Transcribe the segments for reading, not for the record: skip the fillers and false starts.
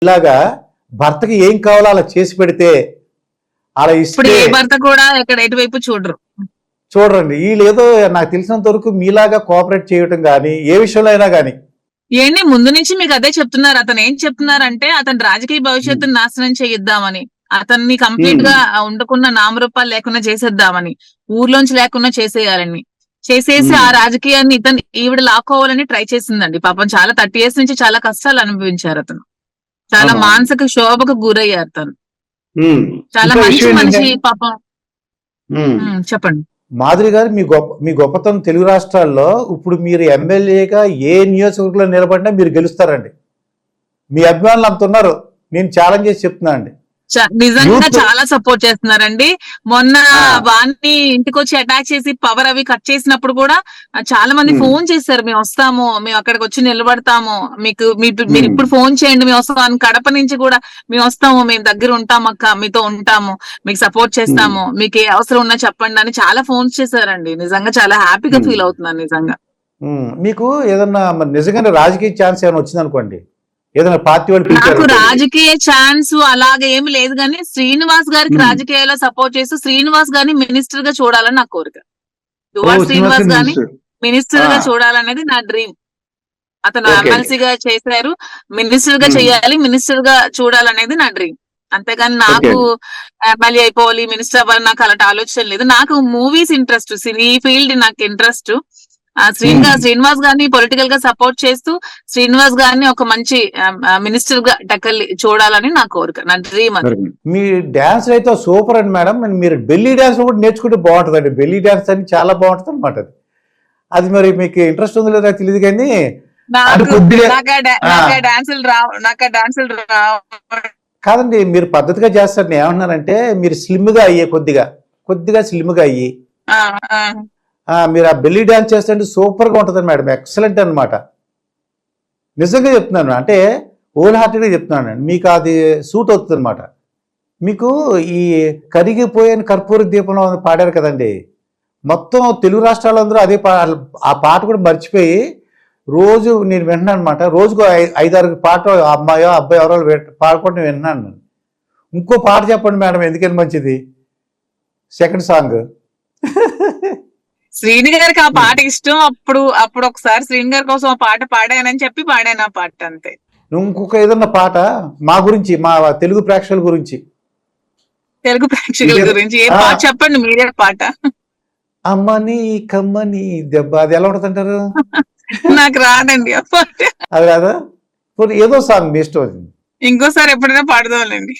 ఇలాగా భర్తకి ఏం కావాలో అలా చేసి పెడితే అలా ఇప్పుడు ఇస్తే ఏ భర్త కూడా ఇక్కడ ఎటువైపు చూడరు. చూడండి వీళ్ళు ఏదో నాకు తెలిసినంత వరకు మీలాగా కోఆపరేట్ చేయటం కానీ ఏ విషయంలో అయినా కానీ ఏంటి ముందు నుంచి మీకు అదే చెప్తున్నారు. అతను ఏం చెప్తున్నారంటే అతని రాజకీయ భవిష్యత్తును నాశనం చేయిద్దామని, అతన్ని కంప్లీట్ గా ఉండకున్న నామరూపాలు లేకుండా చేసేద్దామని, ఊర్లోంచి లేకుండా చేసేయాలని, చేసేసి ఆ రాజకీయాన్ని ఈవిడ లాక్కోవాలని ట్రై చేసిందండి. పాపం చాలా 30 years నుంచి చాలా కష్టాలు అనుభవించారు అతను. చాలా మానసిక శోభకు గురయ్యారు తను. చాలా మంచి మనిషి పాపం. చెప్పండి మాధురి గారు. మీ గొప్పతనం తెలుగు రాష్ట్రాల్లో ఇప్పుడు మీరు ఎమ్మెల్యేగా ఏ నియోజకవర్గంలో నిలబడినా మీరు గెలుస్తారండి. మీ అభిమానులు అంత ఉన్నారు. నేను ఛాలెంజ్ చేసి చెప్తున్నా అండి. నిజంగా చాలా సపోర్ట్ చేస్తున్నారండి. మొన్న వాణ్ణి ఇంటికి వచ్చి అటాక్ చేసి పవర్ అవి కట్ చేసినప్పుడు కూడా చాలా మంది ఫోన్ చేశారు, మేము వస్తాము, మేము అక్కడికి వచ్చి నిలబడతాము, మీరు ఇప్పుడు ఫోన్ చేయండి మేము వస్తాము. కడప నుంచి కూడా మేము వస్తాము, మేము దగ్గర ఉంటాము అక్క, మీతో ఉంటాము, మీకు సపోర్ట్ చేస్తాము, మీకు ఏ అవసరం ఉన్నా చెప్పండి అని చాలా ఫోన్స్ చేశారండి. నిజంగా చాలా హ్యాపీగా ఫీల్ అవుతున్నాను నిజంగా. మీకు ఏదన్నా నిజంగానే రాజకీయ ఛాన్స్ ఏమైనా వచ్చింది అనుకోండి, ఏదైనా పార్టీ వాళ్ళు నాకు రాజకీయ ఛాన్స్ అలాగే ఏమి లేదు, కానీ శ్రీనివాస్ గారికి రాజకీయాల్లో సపోర్ట్ చేస్తూ శ్రీనివాస్ గారిని మినిస్టర్ గా చూడాలని నా కోరిక. శ్రీనివాస్ గారిని మినిస్టర్ గా చూడాలనేది నా డ్రీమ్. అతను ఎమ్మెల్సీగా చేశారు, మినిస్టర్ గా చేయాలి, మినిస్టర్ గా చూడాలనేది నా డ్రీమ్. అంతేగాని నాకు ఎమ్మెల్యే అయిపోవాలి, మినిస్టర్ అవ్వాలి, నాకు అలాంటి ఆలోచన లేదు. నాకు మూవీస్ ఇంట్రెస్ట్, ఈ ఫీల్డ్ నాకు ఇంట్రెస్ట్. శ్రీనివాస్ గారిని పొలిటికల్ గా సపోర్ట్ చేస్తూ శ్రీనివాస్ గారిని ఒక మంచి మినిస్టర్ గా టక్కల్లి చూడాలని నా కోరిక, నా డ్రీమ్. అది మీ డాన్స్ అయితే సూపర్ అండి మేడం. మీరు బెల్లీ డాన్స్ కూడా నేర్చుకుంటే బాగుంటుందండి. బెల్లీ డాన్స్ అని చాలా బాగుంటుంది అనమాట. అది మరి మీకు ఇంట్రెస్ట్ ఉందో లేదో తెలియదు కానీ కాదండి, మీరు పద్ధతిగా చేస్తారు. ఏమన్నారంటే మీరు స్లిమ్ గా అయ్యే, కొద్దిగా స్లిమ్ గా అయ్యి మీరు ఆ బెల్లీ డాన్స్ చేస్తుంటే సూపర్గా ఉంటుంది మేడం. ఎక్సలెంట్ అనమాట. నిజంగా చెప్తున్నాను, అంటే హోల్ హార్టెడ్గా చెప్తున్నాను. మీకు అది సూట్ అవుతుంది అనమాట. మీకు ఈ కరిగిపోయిన కర్పూర దీపంలో పాడారు కదండి, మొత్తం తెలుగు రాష్ట్రాలందరూ అదే ఆ పాట కూడా మర్చిపోయి రోజు నేను వింటున్నాను అనమాట. రోజుకు 5-6 పాట అమ్మాయో అబ్బాయి ఎవరో పాడుకుంటూ వింటున్నాను. ఇంకో పాట చెప్పండి మేడం, ఎందుకని మంచిది సెకండ్ సాంగ్. శ్రీని గారికి ఆ పాట ఇష్టం. అప్పుడు ఒకసారి శ్రీని గారి కోసం ఆ పాట పాడానని చెప్పి పాడాను ఆ పాట, అంతే. ఇంకొక ఏదన్నా పాట మా గురించి, మా తెలుగు ప్రేక్షకుల గురించి, ఏ పాట చెప్పండి, మీరే పాట. అమ్మని కమ్మని దెబ్బ, అది ఎలా ఉంటుందంటారు? నాకు రాదండి ఆ పాట. అది రాదా? ఏదో సాంగ్ మీ ఇష్టం. ఇంకోసారి ఎప్పుడైనా పాడదాంలేండి.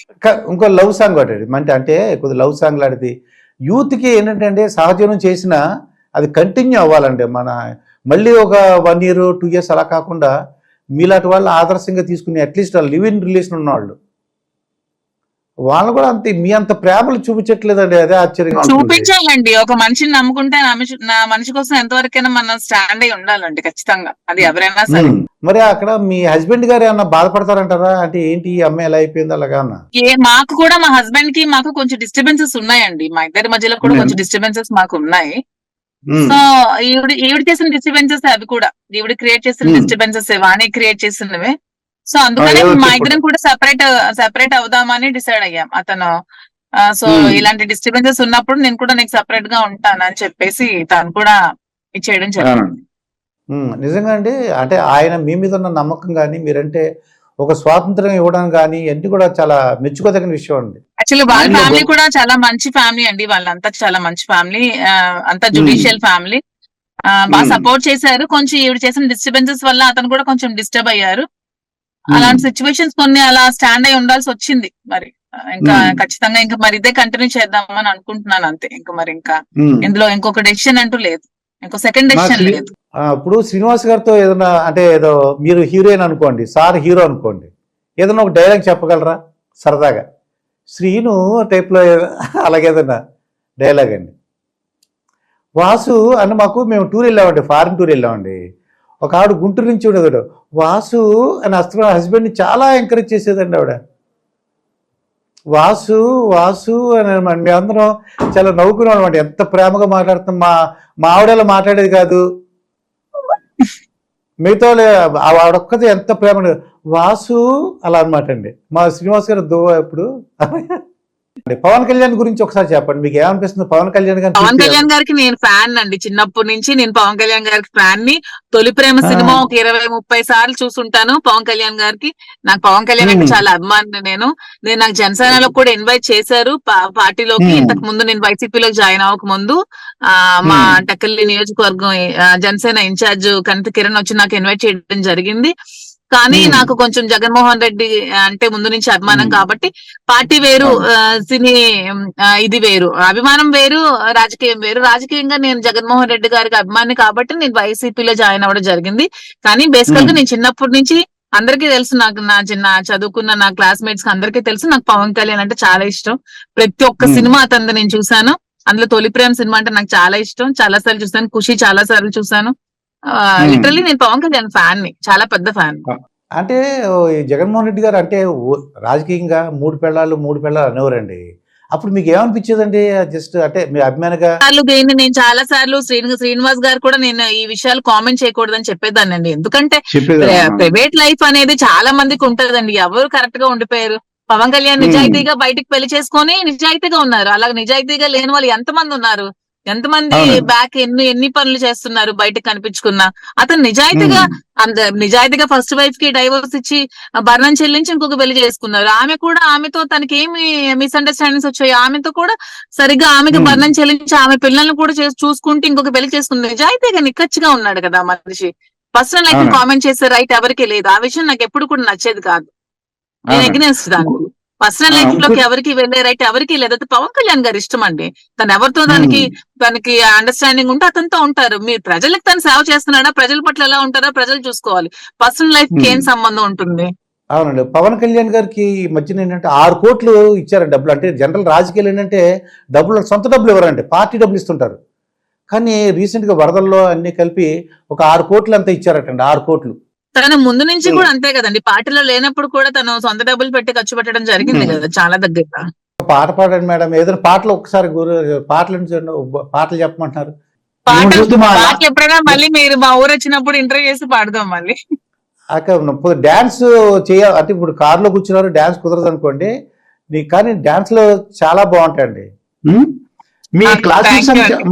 ఇంకో లవ్ సాంగ్ పట్టాడు అంటే కొద్దిగా లవ్ సాంగ్ లాంటిది. యూత్ కి ఏంటంటే సహజీవనం చేసిన అది కంటిన్యూ అవ్వాలండి. మళ్ళీ ఒక 1 year 2 years అలా కాకుండా మీలాంటి వాళ్ళు ఆదర్శంగా తీసుకుని అట్లీస్ట్ లివ్ ఇన్ రిలేషన్ ఉన్నవాళ్ళు వాళ్ళు కూడా అంతే మీ అంత ప్రేమలు చూపించట్లేదండి. అదే ఆశ్చర్యంగా చూపించాలండి. ఒక మనిషిని నమ్ముకుంటే నా మనిషి కోసం ఎంతవరకైనా మనం స్టాండ్ అయి ఉండాలండి ఖచ్చితంగా, అది ఎవరైనా సరే. మరి అక్కడ మీ హస్బెండ్ గారు ఏమన్నా బాధపడతారంటారా? అంటే ఏంటి ఈ అమ్మాయి ఎలా అయిపోయింది అలాగా? మాకు కూడా మా హస్బెండ్ కి మాకు కొంచెం డిస్టర్బెన్సెస్ ఉన్నాయండి. మా ఇద్దరి మధ్యలో కూడా కొంచెం డిస్టర్బెన్సెస్ మాకు ఉన్నాయి. సో ఈవిడ చేసిన డిస్టర్బెన్సెస్ అవి కూడా ఈవిడ క్రియేట్ చేసిన డిస్టర్బెన్సెస్ వాణి క్రియేట్ చేసినవే. సో అందుకనే మా ఇద్దరం కూడా సెపరేట్ అవుదామని డిసైడ్ అయ్యాం. అతను సో ఇలాంటి డిస్టర్బెన్సెస్ ఉన్నప్పుడు నేను కూడా నీకు సెపరేట్ గా ఉంటాను అని చెప్పేసి తను కూడా ఇచ్చేయడం జరిగింది. నిజంగా అండి, అంటే ఆయన మీ మీద ఉన్న నమ్మకం కానీ మీరంటే ఒక స్వాతంత్రం ఇవ్వడం కానీ అన్ని కూడా చాలా మెచ్చుకోదగిన విషయం అండి. యాక్చువల్లీ వాళ్ళ ఫ్యామిలీ కూడా చాలా మంచి ఫ్యామిలీ అండి. వాళ్ళంతా చాలా మంచి ఫ్యామిలీ, అంతా జుడిషియల్ ఫ్యామిలీ. బాగా సపోర్ట్ చేశారు. కొంచెం ఈవిడ చేసిన డిస్టర్బెన్సెస్ వల్ల అతను కూడా కొంచెం డిస్టర్బ్ అయ్యారు. అలాంటి సిచ్యువేషన్స్ కొన్ని అలా స్టాండ్ అయి ఉండాల్సి వచ్చింది. మరి ఇంకా ఖచ్చితంగా ఇంకా మరి ఇదే కంటిన్యూ చేద్దామని అనుకుంటున్నాను, అంతే. ఇంకా ఇందులో ఇంకొక డెసిషన్ అంటూ లేదు, ఇంకో సెకండ్ డెసిషన్ లేదు. ఇప్పుడు శ్రీనివాస్ గారితో ఏదైనా అంటే ఏదో మీరు హీరోయిన్ అనుకోండి, సార్ హీరో అనుకోండి, ఏదైనా ఒక డైలాగ్ చెప్పగలరా సరదాగా? శ్రీను టైప్ లో అలాగేదన్నా డైలాగ్ అండి. వాసు అని మేము టూర్ వెళ్ళామండి, ఫారిన్ టూర్ వెళ్ళామండి. ఒక ఆవిడ గుంటూరు నుంచి ఉండేవాడు, వాసు అని హస్బెండ్ ని చాలా ఎంకరేజ్ చేసేదండి ఆవిడ. వాసు వాసు అని మేమందరం చాలా నవ్వుకున్నాం అనమాట. ఎంత ప్రేమగా మాట్లాడుతాం. మా ఆవిడలా మాట్లాడేది కాదు, మిగతా ఆవిడొక్కది ఎంత ప్రేమ. వాసు అలా అనమాట అండి. మా శ్రీనివాస్ గారు ఇప్పుడు పవన్ కళ్యాణ్ గురించి ఒకసారి చెప్పండి, మీకు ఏమనిపిస్తుంది పవన్ కళ్యాణ్ గారు? పవన్ కళ్యాణ్ గారికి నేను ఫ్యాన్ అండి, చిన్నప్పటి నుంచి నేను పవన్ కళ్యాణ్ గారికి ఫ్యాన్ ని. తొలి ప్రేమ సినిమా ఒక 20-30 సార్లు చూసుంటాను పవన్ కళ్యాణ్ గారికి. నాకు పవన్ కళ్యాణ్ అంటే చాలా అభిమానం. నేను నాకు జనసేనలో కూడా ఇన్వైట్ చేశారు పార్టీలోకి. ఇంతకు ముందు నేను వైసీపీలోకి జాయిన్ అవ్వక ముందు మా టక్కల్లి నియోజకవర్గం జనసేన ఇన్ఛార్జ్ కనిత కిరణ్ వచ్చి నాకు ఇన్వైట్ చేయడం జరిగింది. కానీ నాకు కొంచెం జగన్మోహన్ రెడ్డి అంటే ముందు నుంచి అభిమానం కాబట్టి, పార్టీ వేరు, సినీ ఇది వేరు, అభిమానం వేరు, రాజకీయం వేరు. రాజకీయంగా నేను జగన్మోహన్ రెడ్డి గారికి అభిమాని కాబట్టి నేను వైసీపీలో జాయిన్ అవ్వడం జరిగింది. కానీ బేసికల్ గా నేను చిన్నప్పటి నుంచి అందరికీ తెలుసు, నాకు నా చదువుకున్న నా క్లాస్మేట్స్ కి అందరికీ తెలుసు నాకు పవన్ కళ్యాణ్ అంటే చాలా ఇష్టం. ప్రతి ఒక్క సినిమా అతను నేను చూసాను. అందులో తొలి ప్రేమ సినిమా అంటే నాకు చాలా ఇష్టం, చాలా సార్లు చూసాను. ఖుషి చాలా సార్లు చూసాను. లిటరల్లీ నేను పవన్ కళ్యాణ్ ఫ్యాన్ ని, చాలా పెద్ద ఫ్యాన్. అంటే జగన్మోహన్ రెడ్డి గారు అంటే రాజకీయంగా 3 పెళ్ళాలు అనేవారండి. అప్పుడు మీకు ఏమనిపించేదండి? జస్ట్ అంటే మీ అభిమానిగా నేను చాలా సార్లు శ్రీనివాస్ గారు కూడా నేను ఈ విషయాలు కామెంట్ చేయకూడదని చెప్పేదాన్ని అండి. ఎందుకంటే ప్రైవేట్ లైఫ్ అనేది చాలా మందికి ఉంటదండి. ఎవరు కరెక్ట్ గా ఉండిపోయారు. పవన్ కళ్యాణ్ నిజాయితీగా బయటికి పెళ్లి చేసుకొని నిజాయితీగా ఉన్నారు. అలాగే నిజాయితీగా లేని వాళ్ళు ఎంతమంది ఉన్నారు? ఎంతమంది బ్యాక్ ఎన్ని పనులు చేస్తున్నారు బయటకు కనిపించుకున్నా. అతను నిజాయితీగా ఫస్ట్ వైఫ్ కి డైవోర్స్ ఇచ్చి భరణం చెల్లించి ఇంకొక పెళ్లి చేసుకున్నారు. ఆమెతో తనకి ఏమి మిస్అండర్స్టాండింగ్స్ వచ్చాయి, ఆమెతో కూడా సరిగ్గా ఆమెకి భరణం చెల్లించి ఆమె పిల్లల్ని కూడా చూసుకుంటూ ఇంకొక పెళ్లి చేసుకున్నారు. నిజాయితీగా నిక్కచ్చిగా ఉన్నాడు కదా మనిషి. పర్సనల్ లైఫ్ కామెంట్ చేసే రైట్ ఎవరికి లేదు. ఆ విషయం నాకు ఎప్పుడు కూడా నచ్చేది కాదు. నేను ఎగ్నెస్ట్ దాన్ని. పర్సనల్ లైఫ్ లోకి ఎవరికి వెళ్లే రైట్ ఎవరికి లేదు. అది పవన్ కళ్యాణ్ గారు ఇష్టం అండి. తను ఎవరితో తనకి అండర్స్టాండింగ్ ఉంటే అతనితో ఉంటారు. మీరు ప్రజలకు తను సేవ చేస్తున్నాడా, ప్రజల పట్ల ఎలా ఉంటారో ప్రజలు చూసుకోవాలి. పర్సనల్ లైఫ్ కి ఏం సంబంధం ఉంటుంది? అవునండి. పవన్ కళ్యాణ్ గారికి ఈ మధ్యన ఏంటంటే 6 కోట్లు ఇచ్చారండి డబ్బులు. అంటే జనరల్ రాజకీయాలు ఏంటంటే సొంత డబ్బులు ఇవ్వరండి, పార్టీ డబ్బులు ఇస్తుంటారు. కానీ రీసెంట్ గా వరదల్లో అన్ని కలిపి ఒక 6 కోట్లు అంతా ఇచ్చారటండి. 6 కోట్లు. తన ముందు నుంచి కూడా అంతే కదండి. పార్టీలో లేనప్పుడు కూడా తను సొంత డబ్బులు పెట్టి ఖర్చు పెట్టడం జరిగింది కదా చాలా దగ్గర. పాట పాడండి మేడం, ఏదైనా పాటలు ఒకసారి పాటలు చెప్పమంటున్నారు. పాటలు ఎప్పుడైనా మళ్ళీ మీరు మా ఊరు వచ్చినప్పుడు ఇంటర్వ్యూ చేసి పాడదాం మళ్ళీ. డాన్స్ చేయాలి అంటే ఇప్పుడు కారులో కూర్చున్నారు, డాన్స్ కుదరదు అనుకోండి. కానీ డాన్స్ లో చాలా బాగుంటాయండి. మీ క్లాస్